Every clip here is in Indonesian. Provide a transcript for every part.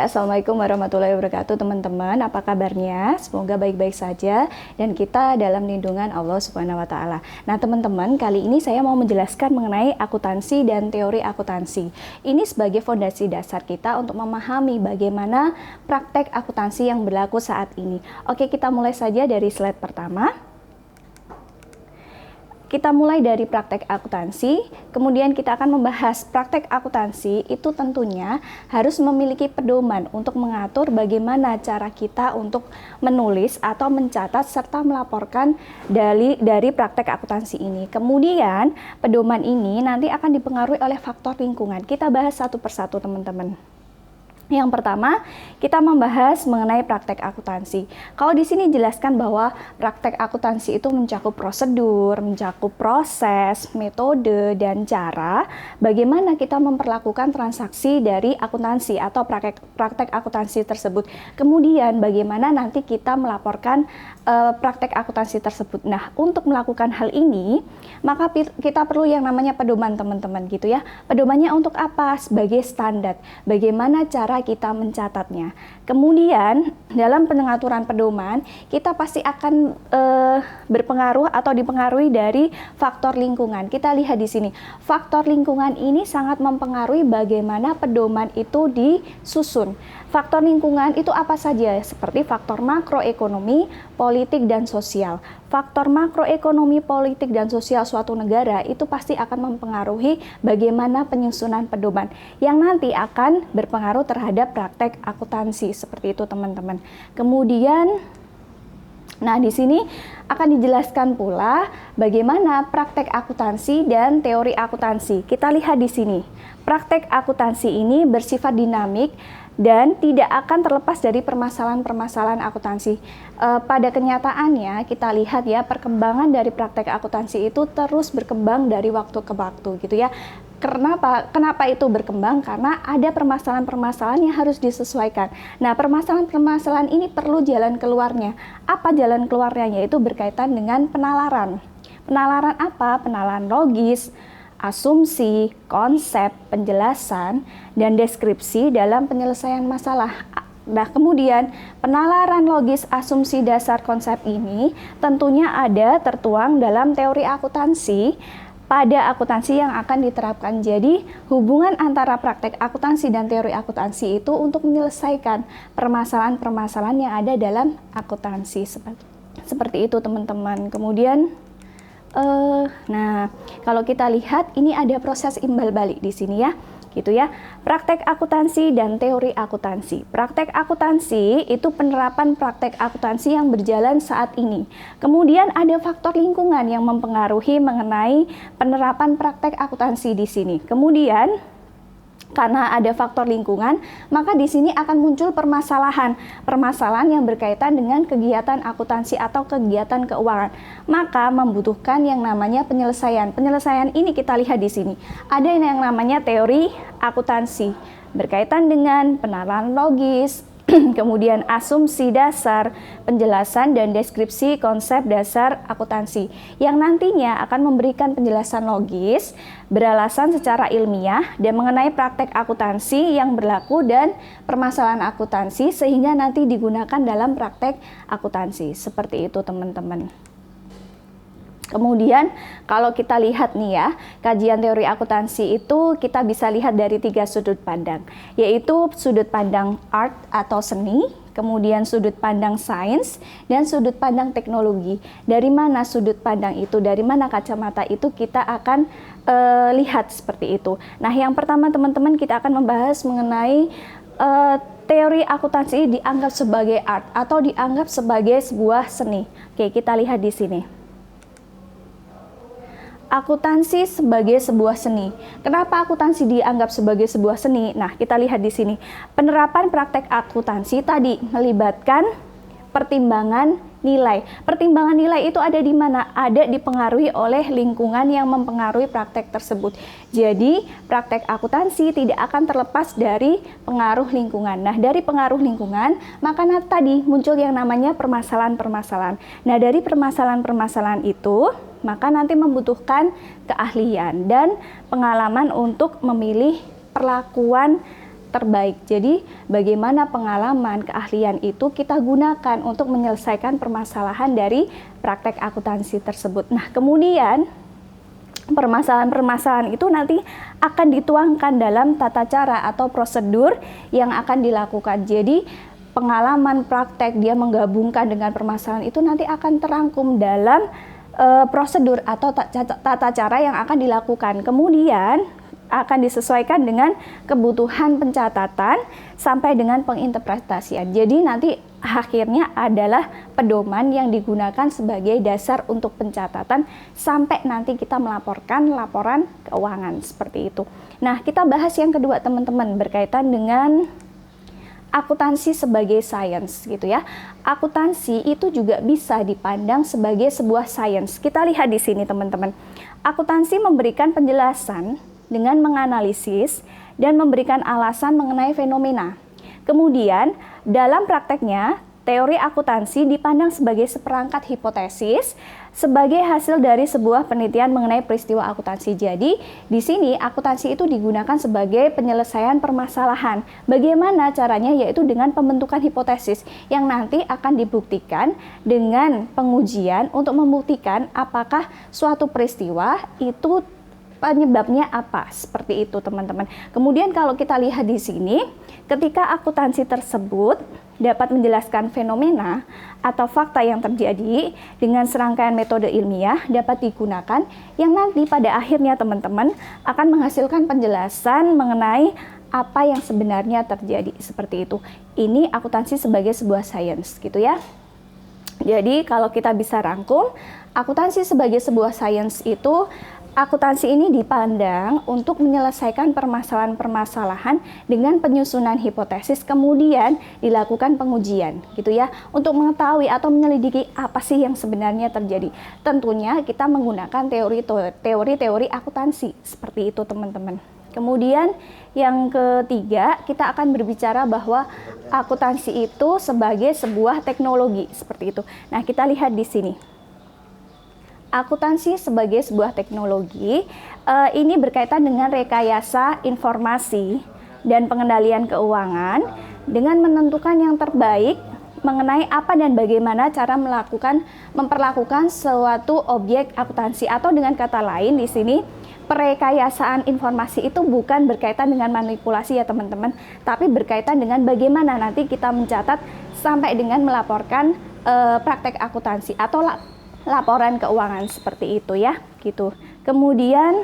Assalamualaikum warahmatullahi wabarakatuh teman-teman. Apa kabarnya? Semoga baik-baik saja dan kita dalam lindungan Allah Subhanahu wa taala. Nah, teman-teman, kali ini saya mau menjelaskan mengenai akuntansi dan teori akuntansi. Ini sebagai fondasi dasar kita untuk memahami bagaimana praktek akuntansi yang berlaku saat ini. Oke, kita mulai saja dari slide pertama. Kita mulai dari praktek akuntansi, kemudian kita akan membahas praktek akuntansi itu tentunya harus memiliki pedoman untuk mengatur bagaimana cara kita untuk menulis atau mencatat serta melaporkan dari praktek akuntansi ini. Kemudian pedoman ini nanti akan dipengaruhi oleh faktor lingkungan. Kita bahas satu persatu teman-teman. Yang pertama, kita membahas mengenai praktek akuntansi. Kalau di sini jelaskan bahwa praktek akuntansi itu mencakup prosedur, mencakup proses, metode, dan cara bagaimana kita memperlakukan transaksi dari akuntansi atau praktek akuntansi tersebut. Kemudian bagaimana nanti kita melaporkan praktek akuntansi tersebut. Nah, untuk melakukan hal ini, maka kita perlu yang namanya pedoman teman-teman gitu ya. Pedomannya untuk apa? Sebagai standar. Bagaimana cara kita mencatatnya. Kemudian dalam pengaturan pedoman kita pasti akan berpengaruh atau dipengaruhi dari faktor lingkungan. Kita lihat di sini, faktor lingkungan ini sangat mempengaruhi bagaimana pedoman itu disusun. Faktor lingkungan itu apa saja? Seperti faktor makroekonomi, politik, dan sosial. Faktor makroekonomi, politik, dan sosial suatu negara itu pasti akan mempengaruhi bagaimana penyusunan pedoman yang nanti akan berpengaruh terhadap praktek akuntansi. Seperti itu teman-teman. Kemudian nah, di sini akan dijelaskan pula bagaimana praktek akuntansi dan teori akuntansi. Kita lihat di sini. Praktek akuntansi ini bersifat dinamik dan tidak akan terlepas dari permasalahan-permasalahan akuntansi. Pada kenyataannya kita lihat ya, perkembangan dari praktek akuntansi itu terus berkembang dari waktu ke waktu gitu ya. Kenapa itu berkembang? Karena ada permasalahan-permasalahan yang harus disesuaikan. Nah, permasalahan-permasalahan ini perlu jalan keluarnya. Apa jalan keluarnya? Yaitu berkaitan dengan penalaran. Penalaran apa? Penalaran logis, asumsi, konsep, penjelasan, dan deskripsi dalam penyelesaian masalah. Nah, kemudian penalaran logis, asumsi, dasar, konsep ini tentunya ada tertuang dalam teori akuntansi pada akuntansi yang akan diterapkan. Jadi, hubungan antara praktek akuntansi dan teori akuntansi itu untuk menyelesaikan permasalahan-permasalahan yang ada dalam akuntansi. Seperti itu, teman-teman. Kemudian nah, kalau kita lihat ini ada proses imbal balik di sini ya, gitu ya. Praktek akuntansi dan teori akuntansi. Praktek akuntansi itu penerapan praktek akuntansi yang berjalan saat ini. Kemudian ada faktor lingkungan yang mempengaruhi mengenai penerapan praktek akuntansi di sini. Kemudian karena ada faktor lingkungan, maka di sini akan muncul permasalahan yang berkaitan dengan kegiatan akuntansi atau kegiatan keuangan. Maka membutuhkan yang namanya penyelesaian. Penyelesaian ini kita lihat di sini. Ada yang namanya teori akuntansi berkaitan dengan penalaran logis, kemudian asumsi dasar, penjelasan dan deskripsi konsep dasar akuntansi yang nantinya akan memberikan penjelasan logis, beralasan secara ilmiah dan mengenai praktek akuntansi yang berlaku dan permasalahan akuntansi sehingga nanti digunakan dalam praktek akuntansi. Seperti itu teman-teman. Kemudian kalau kita lihat nih ya, kajian teori akuntansi itu kita bisa lihat dari 3 sudut pandang, yaitu sudut pandang art atau seni, kemudian sudut pandang sains, dan sudut pandang teknologi. Dari mana sudut pandang itu, dari mana kacamata itu kita akan lihat seperti itu. Nah, yang pertama teman-teman kita akan membahas mengenai teori akuntansi dianggap sebagai art atau dianggap sebagai sebuah seni. Oke, kita lihat di sini. Akuntansi sebagai sebuah seni. Kenapa akuntansi dianggap sebagai sebuah seni? Nah, kita lihat di sini. Penerapan praktek akuntansi tadi melibatkan pertimbangan nilai. Pertimbangan nilai itu ada di mana? Ada dipengaruhi oleh lingkungan yang mempengaruhi praktek tersebut. Jadi, praktek akuntansi tidak akan terlepas dari pengaruh lingkungan. Nah, dari pengaruh lingkungan, maka tadi muncul yang namanya permasalahan-permasalahan. Nah, dari permasalahan-permasalahan itu, maka nanti membutuhkan keahlian dan pengalaman untuk memilih perlakuan terbaik. Jadi bagaimana pengalaman, keahlian itu kita gunakan untuk menyelesaikan permasalahan dari praktek akuntansi tersebut. Nah, kemudian permasalahan-permasalahan itu nanti akan dituangkan dalam tata cara atau prosedur yang akan dilakukan. Jadi pengalaman praktek dia menggabungkan dengan permasalahan itu nanti akan terangkum dalam prosedur atau tata cara yang akan dilakukan. Kemudian akan disesuaikan dengan kebutuhan pencatatan sampai dengan penginterpretasian. Jadi nanti akhirnya adalah pedoman yang digunakan sebagai dasar untuk pencatatan sampai nanti kita melaporkan laporan keuangan seperti itu. Nah, kita bahas yang kedua teman-teman berkaitan dengan akuntansi sebagai sains gitu ya. Akuntansi itu juga bisa dipandang sebagai sebuah sains. Kita lihat di sini teman-teman. Akuntansi memberikan penjelasan dengan menganalisis dan memberikan alasan mengenai fenomena. Kemudian dalam prakteknya teori akuntansi dipandang sebagai seperangkat hipotesis sebagai hasil dari sebuah penelitian mengenai peristiwa akuntansi. Jadi, di sini akuntansi itu digunakan sebagai penyelesaian permasalahan. Bagaimana caranya? Yaitu dengan pembentukan hipotesis yang nanti akan dibuktikan dengan pengujian untuk membuktikan apakah suatu peristiwa itu penyebabnya apa, seperti itu teman-teman. Kemudian kalau kita lihat di sini, ketika akuntansi tersebut dapat menjelaskan fenomena atau fakta yang terjadi dengan serangkaian metode ilmiah dapat digunakan yang nanti pada akhirnya teman-teman akan menghasilkan penjelasan mengenai apa yang sebenarnya terjadi, seperti itu. Ini akuntansi sebagai sebuah sains gitu ya. Jadi kalau kita bisa rangkum, akuntansi sebagai sebuah sains itu akuntansi ini dipandang untuk menyelesaikan permasalahan-permasalahan dengan penyusunan hipotesis, kemudian dilakukan pengujian gitu ya, untuk mengetahui atau menyelidiki apa sih yang sebenarnya terjadi. Tentunya kita menggunakan teori-teori akuntansi seperti itu teman-teman. Kemudian yang ketiga, kita akan berbicara bahwa akuntansi itu sebagai sebuah teknologi seperti itu. Nah, kita lihat di sini. Akuntansi sebagai sebuah teknologi ini berkaitan dengan rekayasa informasi dan pengendalian keuangan dengan menentukan yang terbaik mengenai apa dan bagaimana cara memperlakukan suatu objek akuntansi, atau dengan kata lain di sini perekayasaan informasi itu bukan berkaitan dengan manipulasi ya teman-teman, tapi berkaitan dengan bagaimana nanti kita mencatat sampai dengan melaporkan praktek akuntansi atau laporan keuangan seperti itu ya, gitu. Kemudian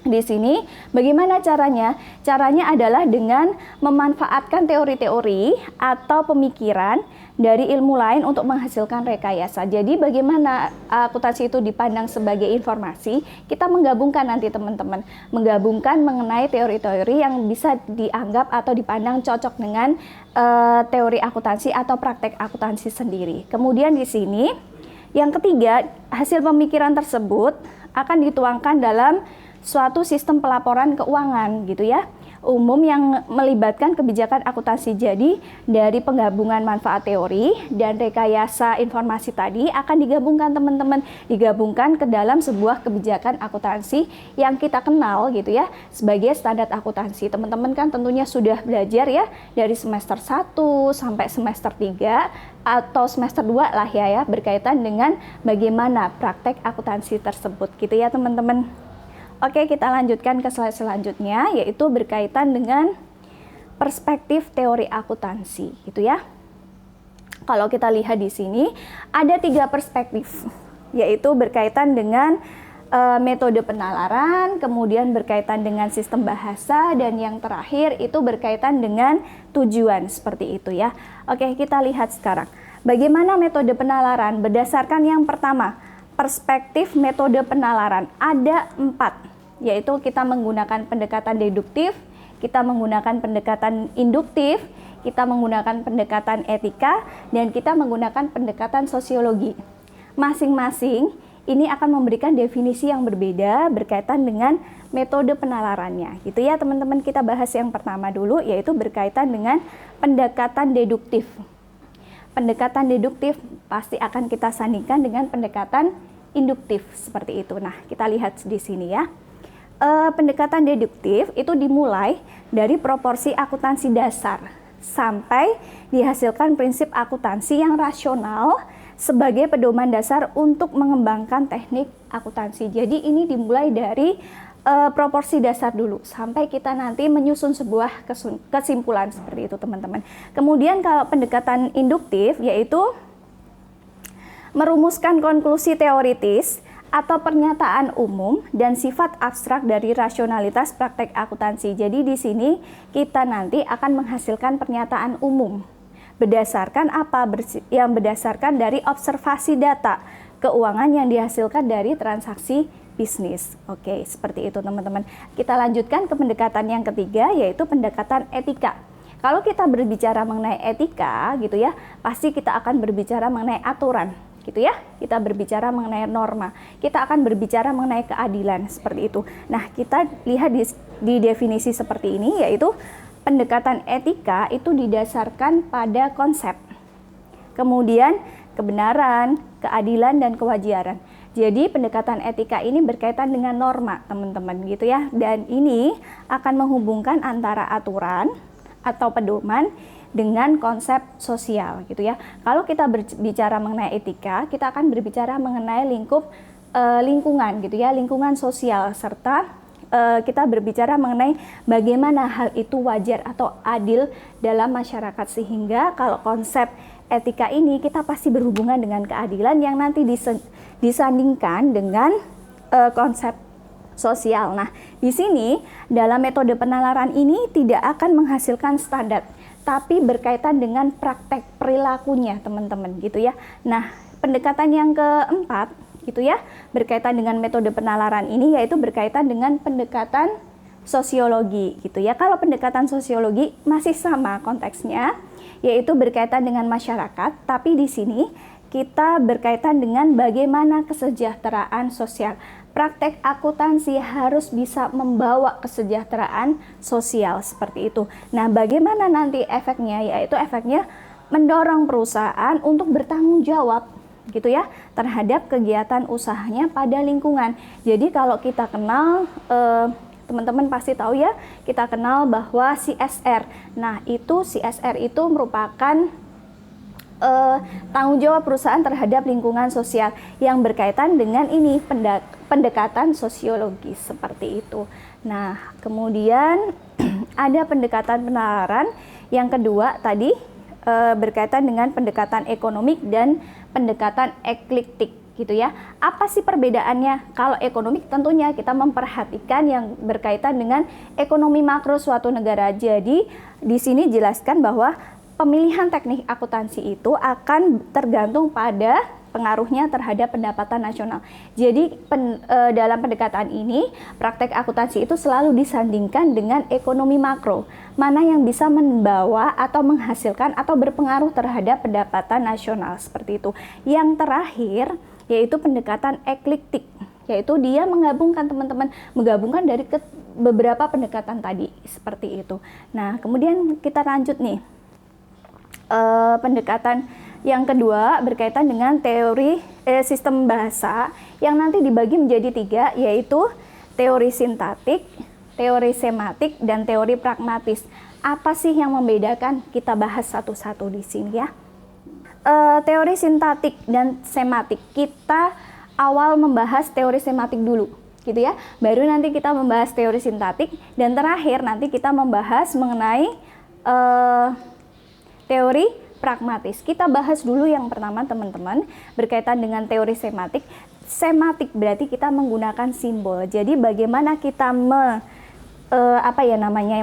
di sini bagaimana caranya? Caranya adalah dengan memanfaatkan teori-teori atau pemikiran dari ilmu lain untuk menghasilkan rekayasa. Jadi bagaimana akuntansi itu dipandang sebagai informasi? Kita menggabungkan nanti teman-teman, menggabungkan mengenai teori-teori yang bisa dianggap atau dipandang cocok dengan teori akuntansi atau praktek akuntansi sendiri. Kemudian di sini yang ketiga, hasil pemikiran tersebut akan dituangkan dalam suatu sistem pelaporan keuangan gitu ya, umum yang melibatkan kebijakan akuntansi. Jadi dari penggabungan manfaat teori dan rekayasa informasi tadi akan digabungkan teman-teman, digabungkan ke dalam sebuah kebijakan akuntansi yang kita kenal gitu ya sebagai standar akuntansi. Teman-teman kan tentunya sudah belajar ya dari semester 1 sampai semester 3 atau semester 2 lah ya berkaitan dengan bagaimana praktek akuntansi tersebut gitu ya teman-teman. Oke, kita lanjutkan ke slide selanjutnya, yaitu berkaitan dengan perspektif teori akuntansi gitu ya. Kalau kita lihat di sini ada 3 perspektif, yaitu berkaitan dengan metode penalaran, kemudian berkaitan dengan sistem bahasa, dan yang terakhir itu berkaitan dengan tujuan, seperti itu ya. Oke, kita lihat sekarang. Bagaimana metode penalaran? Berdasarkan yang pertama, perspektif metode penalaran ada 4, yaitu kita menggunakan pendekatan deduktif, kita menggunakan pendekatan induktif, kita menggunakan pendekatan etika, dan kita menggunakan pendekatan sosiologi. Masing-masing ini akan memberikan definisi yang berbeda berkaitan dengan metode penalarannya. Gitu ya teman-teman, kita bahas yang pertama dulu, yaitu berkaitan dengan pendekatan deduktif. Pendekatan deduktif pasti akan kita sandingkan dengan pendekatan induktif seperti itu. Nah, kita lihat di sini ya. pendekatan deduktif itu dimulai dari proporsi akuntansi dasar sampai dihasilkan prinsip akuntansi yang rasional sebagai pedoman dasar untuk mengembangkan teknik akuntansi. Jadi ini dimulai dari proporsi dasar dulu sampai kita nanti menyusun sebuah kesimpulan seperti itu, teman-teman. Kemudian kalau pendekatan induktif yaitu merumuskan konklusi teoritis atau pernyataan umum dan sifat abstrak dari rasionalitas praktek akuntansi. Jadi di sini kita nanti akan menghasilkan pernyataan umum. Berdasarkan apa? Yang berdasarkan dari observasi data keuangan yang dihasilkan dari transaksi bisnis. Oke, seperti itu teman-teman. Kita lanjutkan ke pendekatan yang ketiga, yaitu pendekatan etika. Kalau kita berbicara mengenai etika gitu ya, pasti kita akan berbicara mengenai aturan gitu ya, kita berbicara mengenai norma, kita akan berbicara mengenai keadilan seperti itu. Nah, kita lihat di definisi seperti ini, yaitu pendekatan etika itu didasarkan pada konsep, kemudian kebenaran, keadilan, dan kewajaran. Jadi pendekatan etika ini berkaitan dengan norma, teman-teman gitu ya, dan ini akan menghubungkan antara aturan atau pedoman dengan konsep sosial gitu ya. Kalau kita berbicara mengenai etika, kita akan berbicara mengenai lingkungan gitu ya, lingkungan sosial, serta kita berbicara mengenai bagaimana hal itu wajar atau adil dalam masyarakat, sehingga kalau konsep etika ini kita pasti berhubungan dengan keadilan yang nanti disandingkan dengan konsep sosial. Nah, di sini dalam metode penalaran ini tidak akan menghasilkan standar, tapi berkaitan dengan praktek perilakunya, teman-teman gitu ya. Nah, pendekatan yang keempat gitu ya, berkaitan dengan metode penalaran ini, yaitu berkaitan dengan pendekatan sosiologi gitu ya. Kalau pendekatan sosiologi masih sama konteksnya, yaitu berkaitan dengan masyarakat, tapi di sini kita berkaitan dengan bagaimana kesejahteraan sosial. Praktek akuntansi harus bisa membawa kesejahteraan sosial seperti itu. Nah, bagaimana nanti efeknya? Yaitu efeknya mendorong perusahaan untuk bertanggung jawab gitu ya terhadap kegiatan usahanya pada lingkungan. Jadi kalau kita kenal, teman-teman pasti tahu ya, kita kenal bahwa CSR. Nah, itu CSR itu merupakan tanggung jawab perusahaan terhadap lingkungan sosial yang berkaitan dengan ini pendekatan sosiologis seperti itu. Nah, kemudian ada pendekatan penalaran yang kedua tadi berkaitan dengan pendekatan ekonomik dan pendekatan eklektik gitu ya. Apa sih perbedaannya? Kalau ekonomik tentunya kita memperhatikan yang berkaitan dengan ekonomi makro suatu negara. Jadi di sini jelaskan bahwa pemilihan teknik akuntansi itu akan tergantung pada pengaruhnya terhadap pendapatan nasional. Jadi dalam pendekatan ini, praktek akuntansi itu selalu disandingkan dengan ekonomi makro. Mana yang bisa membawa atau menghasilkan atau berpengaruh terhadap pendapatan nasional seperti itu. Yang terakhir yaitu pendekatan eklektik, yaitu dia menggabungkan teman-teman, menggabungkan dari beberapa pendekatan tadi seperti itu. Nah, kemudian kita lanjut nih. Pendekatan yang kedua berkaitan dengan teori sistem bahasa yang nanti dibagi menjadi 3, yaitu teori sintaktik, teori sematik, dan teori pragmatis. Apa sih yang membedakan? Kita bahas satu-satu di sini ya. Teori sintaktik dan sematik, kita awal membahas teori sematik dulu gitu ya, baru nanti kita membahas teori sintaktik, dan terakhir nanti kita membahas mengenai teori pragmatis. Kita bahas dulu yang pertama teman-teman, berkaitan dengan teori sematik. Sematik berarti kita menggunakan simbol. Jadi bagaimana kita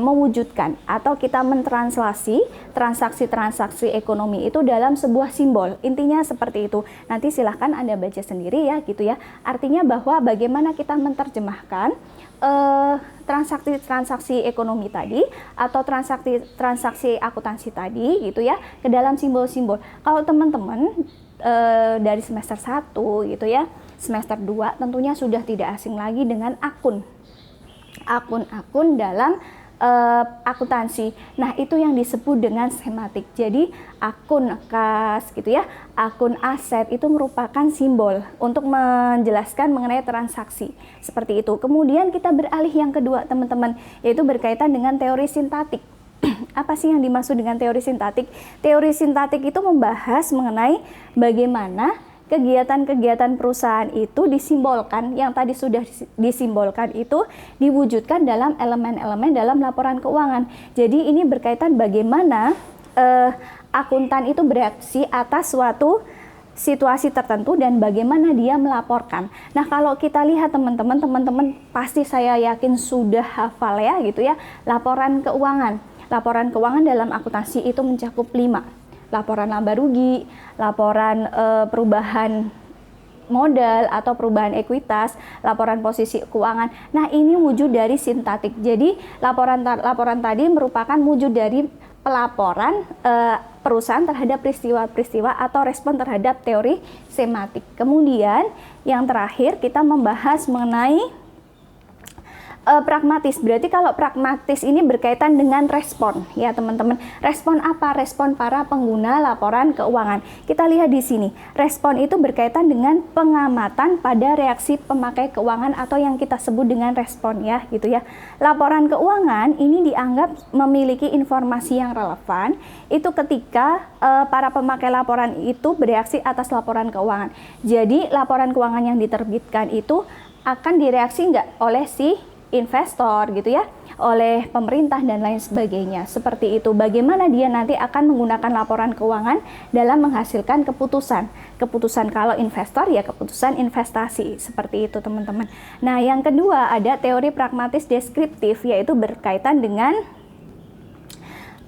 mewujudkan atau kita mentranslasi transaksi-transaksi ekonomi itu dalam sebuah simbol. Intinya seperti itu. Nanti silahkan Anda baca sendiri ya gitu ya. Artinya bahwa bagaimana kita menerjemahkan transaksi-transaksi ekonomi tadi atau transaksi akuntansi tadi gitu ya ke dalam simbol-simbol. Kalau teman-teman dari semester 1 gitu ya, semester 2 tentunya sudah tidak asing lagi dengan akun dalam akuntansi. Nah, itu yang disebut dengan skematik. Jadi, akun kas gitu ya, akun aset itu merupakan simbol untuk menjelaskan mengenai transaksi. Seperti itu. Kemudian kita beralih yang kedua, teman-teman, yaitu berkaitan dengan teori sintaktik. Apa sih yang dimaksud dengan teori sintaktik? Teori sintaktik itu membahas mengenai bagaimana kegiatan-kegiatan perusahaan itu disimbolkan, yang tadi sudah disimbolkan itu diwujudkan dalam elemen-elemen dalam laporan keuangan. Jadi ini berkaitan bagaimana akuntan itu bereaksi atas suatu situasi tertentu dan bagaimana dia melaporkan. Nah, kalau kita lihat teman-teman pasti saya yakin sudah hafal ya gitu ya, laporan keuangan. Laporan keuangan dalam akuntansi itu mencakup 5. Laporan laba rugi, laporan perubahan modal atau perubahan ekuitas, laporan posisi keuangan. Nah, ini wujud dari sintaktik. Jadi, laporan tadi merupakan wujud dari pelaporan perusahaan terhadap peristiwa-peristiwa atau respon terhadap teori sematik. Kemudian, yang terakhir kita membahas mengenai pragmatis. Berarti kalau pragmatis ini berkaitan dengan respon ya teman-teman. Respon apa? Respon para pengguna laporan keuangan. Kita lihat di sini. Respon itu berkaitan dengan pengamatan pada reaksi pemakai keuangan atau yang kita sebut dengan respon ya gitu ya. Laporan keuangan ini dianggap memiliki informasi yang relevan itu ketika para pemakai laporan itu bereaksi atas laporan keuangan. Jadi laporan keuangan yang diterbitkan itu akan direaksi nggak oleh si investor gitu ya, oleh pemerintah dan lain sebagainya. Seperti itu. Bagaimana dia nanti akan menggunakan laporan keuangan dalam menghasilkan keputusan. Keputusan kalau investor ya keputusan investasi. Seperti itu teman-teman. Nah, yang kedua ada teori pragmatis deskriptif, yaitu berkaitan dengan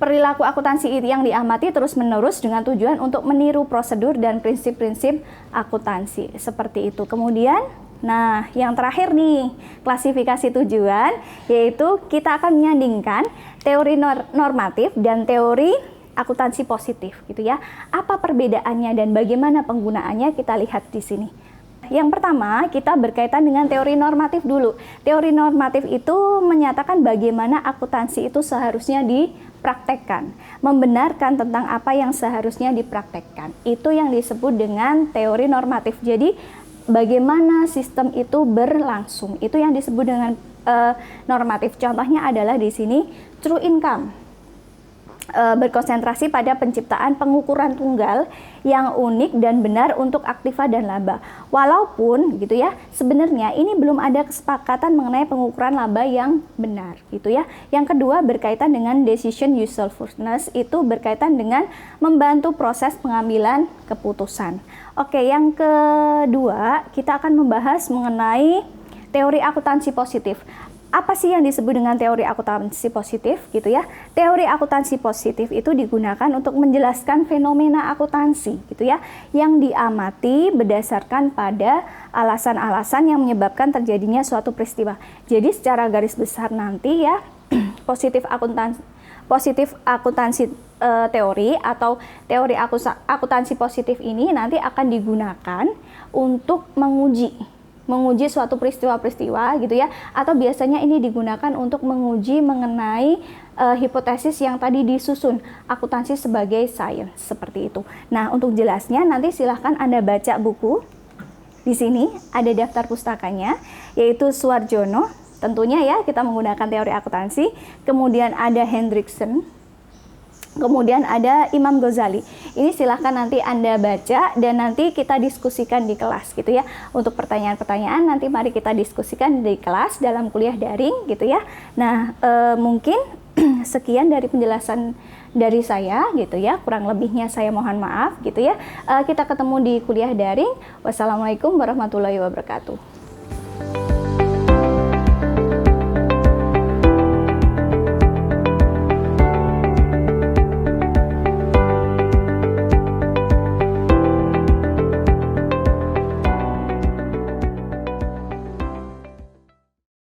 perilaku akuntansi yang diamati terus-menerus dengan tujuan untuk meniru prosedur dan prinsip-prinsip akuntansi. Seperti itu. Kemudian nah, yang terakhir nih, klasifikasi tujuan, yaitu kita akan menyandingkan teori normatif dan teori akuntansi positif gitu ya. Apa perbedaannya dan bagaimana penggunaannya kita lihat di sini. Yang pertama, kita berkaitan dengan teori normatif dulu. Teori normatif itu menyatakan bagaimana akuntansi itu seharusnya dipraktekkan, membenarkan tentang apa yang seharusnya dipraktekkan. Itu yang disebut dengan teori normatif. Jadi bagaimana sistem itu berlangsung, itu yang disebut dengan normatif. Contohnya adalah di sini true income, berkonsentrasi pada penciptaan pengukuran tunggal yang unik dan benar untuk aktiva dan laba. Walaupun gitu ya, sebenarnya ini belum ada kesepakatan mengenai pengukuran laba yang benar gitu ya. Yang kedua berkaitan dengan decision usefulness, itu berkaitan dengan membantu proses pengambilan keputusan. Oke, yang kedua kita akan membahas mengenai teori akuntansi positif. Apa sih yang disebut dengan teori akuntansi positif gitu ya? Teori akuntansi positif itu digunakan untuk menjelaskan fenomena akuntansi gitu ya, yang diamati berdasarkan pada alasan-alasan yang menyebabkan terjadinya suatu peristiwa. Jadi secara garis besar nanti ya, positif akuntansi teori atau teori akuntansi positif ini nanti akan digunakan untuk menguji suatu peristiwa-peristiwa gitu ya, atau biasanya ini digunakan untuk menguji mengenai hipotesis yang tadi disusun, akuntansi sebagai sains, seperti itu. Nah, untuk jelasnya nanti silahkan Anda baca buku. Di sini ada daftar pustakanya, yaitu Suwarjono, tentunya ya kita menggunakan teori akuntansi, kemudian ada Hendriksen, kemudian ada Imam Ghazali. Ini silahkan nanti Anda baca dan nanti kita diskusikan di kelas gitu ya. Untuk pertanyaan-pertanyaan nanti mari kita diskusikan di kelas dalam kuliah daring gitu ya. Nah, mungkin sekian dari penjelasan dari saya gitu ya. Kurang lebihnya saya mohon maaf gitu ya. Kita ketemu di kuliah daring. Wassalamualaikum warahmatullahi wabarakatuh.